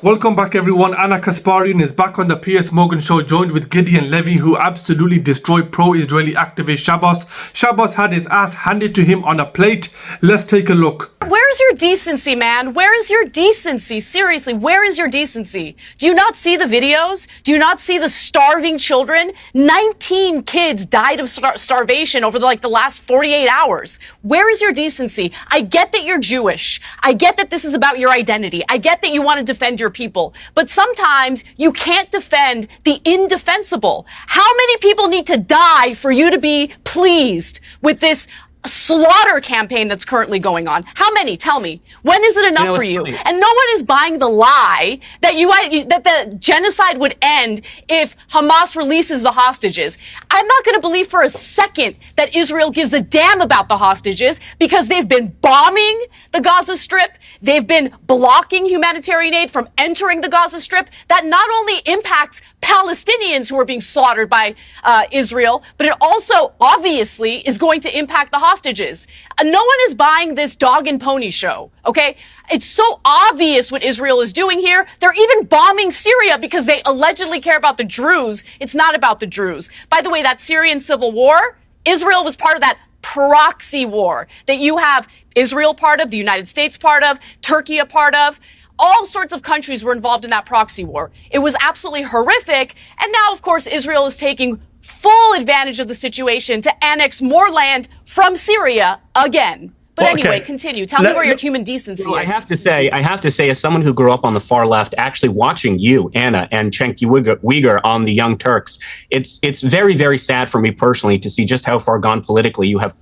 Welcome back, everyone. Anna Kasparian is back on the Piers Morgan show, joined with Gideon Levy, who absolutely destroyed pro-Israeli activist Shabbos. Shabbos had his ass handed to him on a plate. Let's take a look. Where's your decency, man? Where is your decency? Seriously, where is your decency? Do you not see the videos? Do you not see the starving children? 19 kids died of starvation over the last 48 hours. Where is your decency? I get that you're Jewish. I get that this is about your identity. I get that you want to defend your people. But sometimes you can't defend the indefensible. How many people need to die for you to be pleased with this slaughter campaign that's currently going on? How many? Tell me. When is it enough for you? Funny. And no one is buying the lie that that the genocide would end if Hamas releases the hostages. I'm not going to believe for a second that Israel gives a damn about the hostages, because they've been bombing the Gaza Strip. They've been blocking humanitarian aid from entering the Gaza Strip. That not only impacts Palestinians who are being slaughtered by Israel, but it also obviously is going to impact the hostages. No one is buying this dog and pony show, okay? It's so obvious what Israel is doing here. They're even bombing Syria because they allegedly care about the Druze. It's not about the Druze. By the way, that Syrian civil war, Israel was part of that proxy war that you have Israel part of, the United States part of, Turkey a part of. All sorts of countries were involved in that proxy war. It was absolutely horrific. And now, of course, Israel is taking full advantage of the situation to annex more land from Syria again. But anyway, continue. Tell me where your human decency is. I have to say, as someone who grew up on the far left, actually watching you, Anna, and Cenk Uygur on the Young Turks, it's very, very sad for me personally to see just how far gone politically you have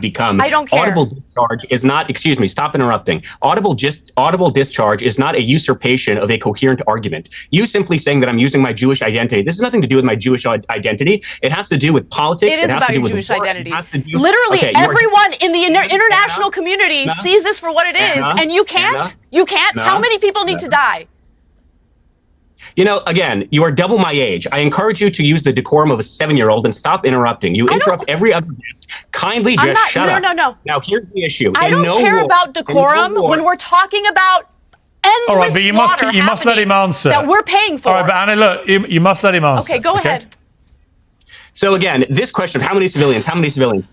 become. I don't care. Audible discharge is not, excuse me, stop interrupting. Audible discharge is not a usurpation of a coherent argument. You simply saying that I'm using my Jewish identity. This has nothing to do with my Jewish identity. It has to do with politics. It is about your Jewish identity. Literally, everyone in the international community sees this for what it is, and you can't? You can't? How many people need to die? You know, again, you are double my age. I encourage you to use the decorum of a 7-year-old and stop interrupting. You interrupt every other guest. Kindly just shut up. No. Now, here's the issue. I don't care about decorum when we're talking about endless all right, but you must let him answer. That we're paying for. All right, but Anna, look, you must let him answer. Okay, go ahead. So again, this question of how many civilians,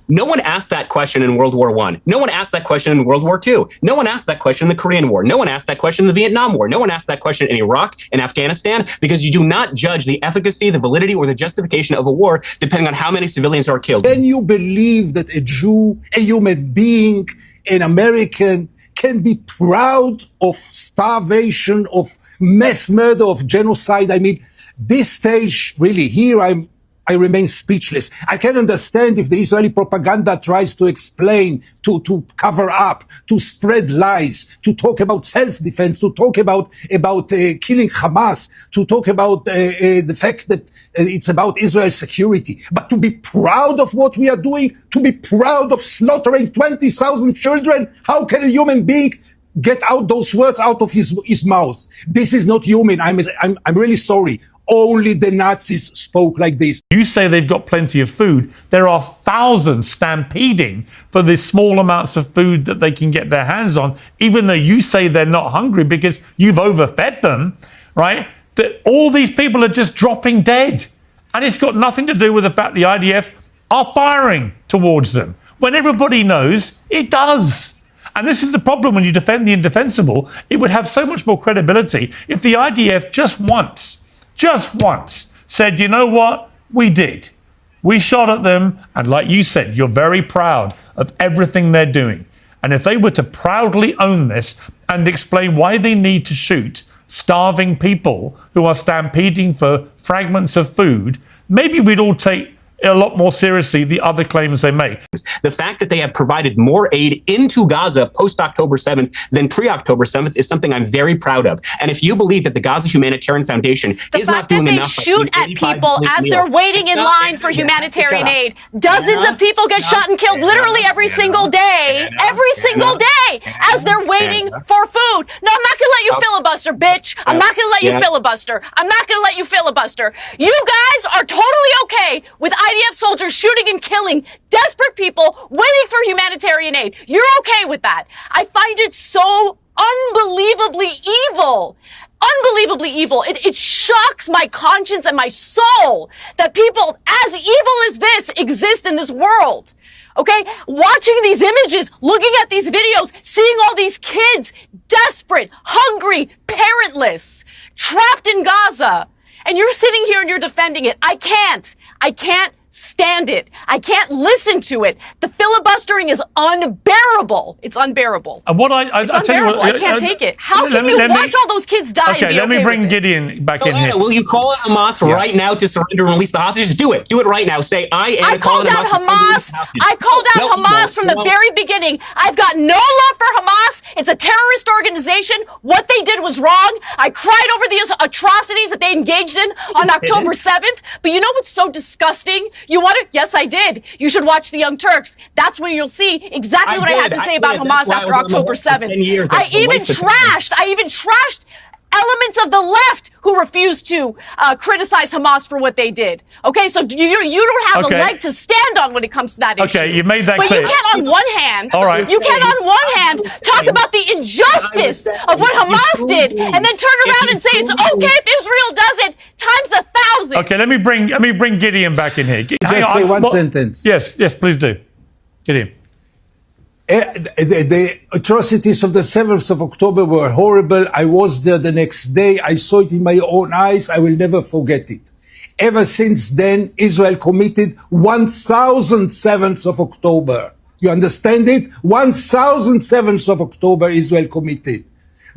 no one asked that question in World War I. No one asked that question in World War II. No one asked that question in the Korean War. No one asked that question in the Vietnam War. No one asked that question in Iraq and Afghanistan, because you do not judge the efficacy, the validity, or the justification of a war depending on how many civilians are killed. Can you believe that a Jew, a human being, an American, can be proud of starvation, of mass murder, of genocide? I mean, this stage, really, here I remain speechless. I can understand if the Israeli propaganda tries to explain, to cover up, to spread lies, to talk about self-defense, to talk about killing Hamas, to talk about the fact that it's about Israel's security. But to be proud of what we are doing, to be proud of slaughtering 20,000 children, how can a human being get out those words out of his mouth? This is not human. I'm really sorry. Only the Nazis spoke like this. You say they've got plenty of food. There are thousands stampeding for the small amounts of food that they can get their hands on, even though you say they're not hungry because you've overfed them, right? That all these people are just dropping dead. And it's got nothing to do with the fact the IDF are firing towards them, when everybody knows it does. And this is the problem when you defend the indefensible. It would have so much more credibility if the IDF just once said, you know what, we did. We shot at them, and like you said, you're very proud of everything they're doing. And if they were to proudly own this and explain why they need to shoot starving people who are stampeding for fragments of food, maybe we'd all take a lot more seriously the other claims they make. The fact that they have provided more aid into Gaza post-October 7th than pre-October 7th is something I'm very proud of. And if you believe that the Gaza Humanitarian Foundation is not doing enough... The fact that they shoot at people as they're waiting in line for humanitarian aid. Dozens of people get shot and killed literally every single day. Every single day as they're waiting for food. No, I'm not going to let you filibuster, bitch. I'm not going to let you filibuster. I'm not going to let you filibuster. You guys are totally okay with IDF soldiers shooting and killing desperate people waiting for humanitarian aid. You're okay with that. I find it so unbelievably evil unbelievably evil. It shocks my conscience and my soul that people as evil as this exist in this world. Okay? Watching these images, looking at these videos, seeing all these kids desperate, hungry, parentless, trapped in Gaza. And you're sitting here and you're defending it. I can't stand it. I can't listen to it. The filibustering is unbearable. It's unbearable. And what it's I tell you unbearable. what, I can't take it. How can you watch all those kids die? Okay, and be let me okay bring with it? Gideon back in here. Will you call on Hamas right now to surrender and release the hostages? Do it. Do it right now. Say, I called out Hamas. I called out Hamas from the very beginning. I've got no love for Hamas. It's a terrorist organization. What they did was wrong. I cried over the atrocities that they engaged in on October 7th. But you know what's so disgusting? You want to? Yes, I did. You should watch The Young Turks. That's where you'll see exactly what I had to say about Hamas after October 7th. I even trashed elements of the left who refused to criticize Hamas for what they did. Okay, so you don't have a leg to stand on when it comes to that issue. Okay, you made that but clear. You can't on one hand, all right. You can't on one hand talk about the injustice of what Hamas did and then turn around and say it's okay if Israel does it times 1,000. Okay, let me bring Gideon back in here. Just say one sentence. Yes, please do. Gideon. The atrocities of the 7th of October were horrible. I was there the next day. I saw it in my own eyes. I will never forget it. Ever since then, Israel committed 1,000 7th of October. You understand it? 1,000 7th of October Israel committed.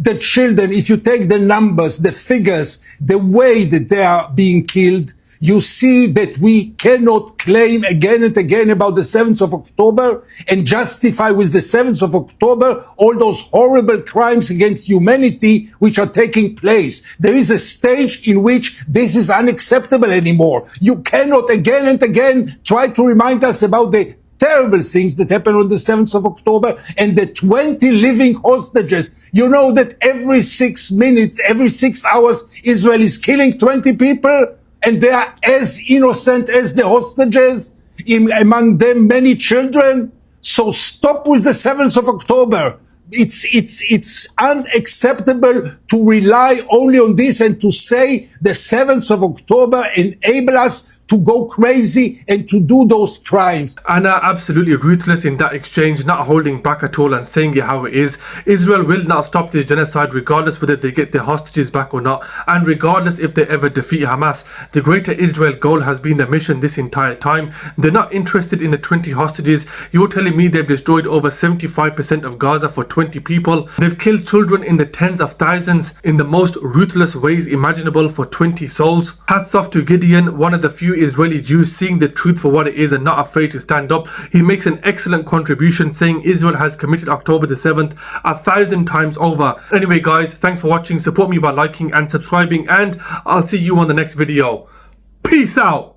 The children, if you take the numbers, the figures, the way that they are being killed, you see that we cannot claim again and again about the 7th of October and justify with the 7th of October all those horrible crimes against humanity which are taking place. There is a stage in which this is unacceptable anymore. You cannot again and again try to remind us about the terrible things that happened on the 7th of October and the 20 living hostages. You know that every 6 minutes, every 6 hours, Israel is killing 20 people? And they are as innocent as the hostages, among them many children. So stop with the 7th of October. It's unacceptable to rely only on this and to say the 7th of October enable us to go crazy and to do those crimes. Anna, absolutely ruthless in that exchange, not holding back at all and saying it how it is. Israel will not stop this genocide regardless whether they get their hostages back or not, and regardless if they ever defeat Hamas. The Greater Israel goal has been the mission this entire time. They're not interested in the 20 hostages. You're telling me they've destroyed over 75% of Gaza for 20 people. They've killed children in the tens of thousands in the most ruthless ways imaginable for 20 souls. Hats off to Gideon, one of the few Israeli Jews seeing the truth for what it is and not afraid to stand up. He makes an excellent contribution saying Israel has committed October the 7th 1,000 times over. Anyway guys, thanks for watching. Support me by liking and subscribing, and I'll see you on the next video. Peace out.